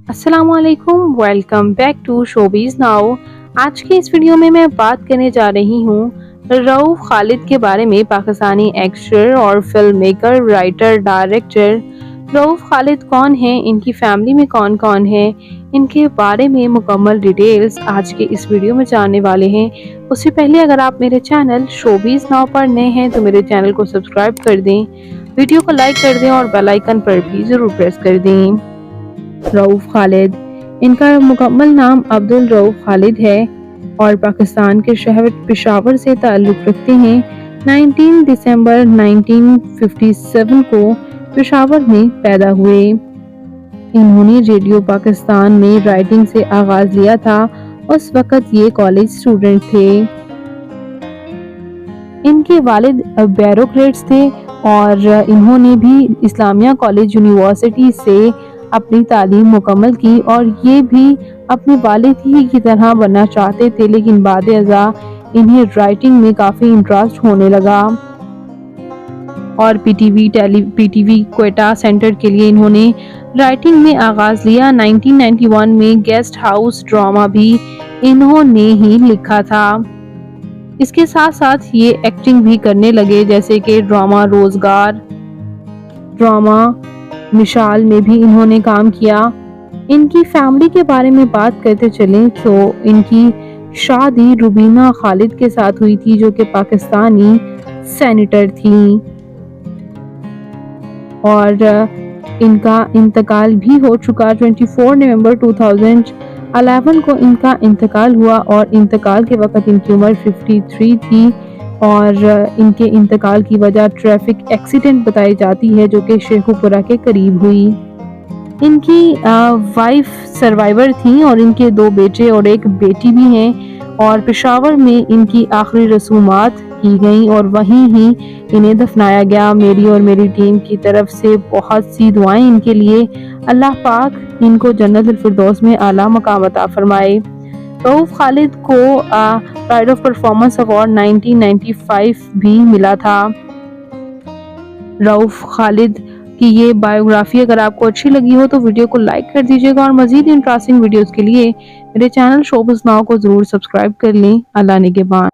अस्सलाम वालेकुम, welcome back to showbiz now. आज की इस वीडियो में मैं बात करने जा रही हूँ रऊफ खालिद के बारे में। पाकिस्तानी एक्टर और film maker, writer, director Rauf Khalid कौन है, इनकी फैमिली में कौन कौन है, इनके बारे में मुकम्मल डिटेल्स आज के इस वीडियो में जानने वाले हैं। उससे पहले अगर आप मेरे चैनल शोबीज नाउ पर नए हैं तो मेरे चैनल को सब्सक्राइब कर दें, वीडियो को लाइक कर दें और बेल आइकन पर भी ज़रूर प्रेस कर दें। रऊफ खालिद, इनका मुकम्मल नाम अब्दुल रऊफ खालिद है और पाकिस्तान के शहर पेशावर से ताल्लुक़ रखते हैं। 19 दिसंबर 1957 को पेशावर में पैदा हुए। इन्होंने रेडियो पाकिस्तान में राइटिंग से आगाज लिया था। उस वक़्त ये कॉलेज स्टूडेंट थे। इनके वालिद ब्यूरोक्रेट्स थे और इन्होंने भी इस्लामिया कॉलेज यूनिवर्सिटी से अपनी तालीम मुकम्मल की और ये भी अपने वालिद ही की तरह बनना चाहते थे, लेकिन बाद अज़ा इन्हें राइटिंग में काफ़ी इंटरेस्ट होने लगा और पीटीवी क्वेटा सेंटर के लिए इन्होंने राइटिंग में आगाज लिया। 1991 में गेस्ट हाउस ड्रामा भी इन्होंने ही लिखा था। इसके साथ साथ ये एक्टिंग भी करने लगे, जैसे कि ड्रामा रोजगार, ड्रामा मिसाल में भी इन्होंने काम किया। इनकी फैमिली के बारे में बात करते चलें तो इनकी शादी रुबीना खालिद के साथ हुई थी, जो कि पाकिस्तानी सेनेटर थी और इनका इंतकाल भी हो चुका। 24 नवंबर 2011 को इनका इंतकाल हुआ और इंतकाल के वक्त इनकी उम्र 53 थी और इनके इंतकाल की वजह ट्रैफिक एक्सीडेंट बताई जाती है, जो कि शेखुपुरा के करीब हुई। इनकी वाइफ सर्वाइवर थी और इनके 2 बेटे और 1 बेटी भी हैं और पेशावर में इनकी आखिरी रसूमात की गई और वहीं ही इन्हें दफनाया गया। मेरी और मेरी टीम की तरफ से बहुत सी दुआएं इनके लिए। अल्लाह पाक इनको जन्नतुल फिरदौस में आला मकाम अता फरमाए। रऊफ खालिद को प्राइड ऑफ परफॉर्मेंस अवार्ड 1995 भी मिला था। रऊफ खालिद की ये बायोग्राफी अगर आपको अच्छी लगी हो तो वीडियो को लाइक कर दीजिएगा और मजीद इंटरेस्टिंग वीडियोस के लिए मेरे चैनल शोबीज नाउ को जरूर सब्सक्राइब कर लें। अल्लाह निगहबान।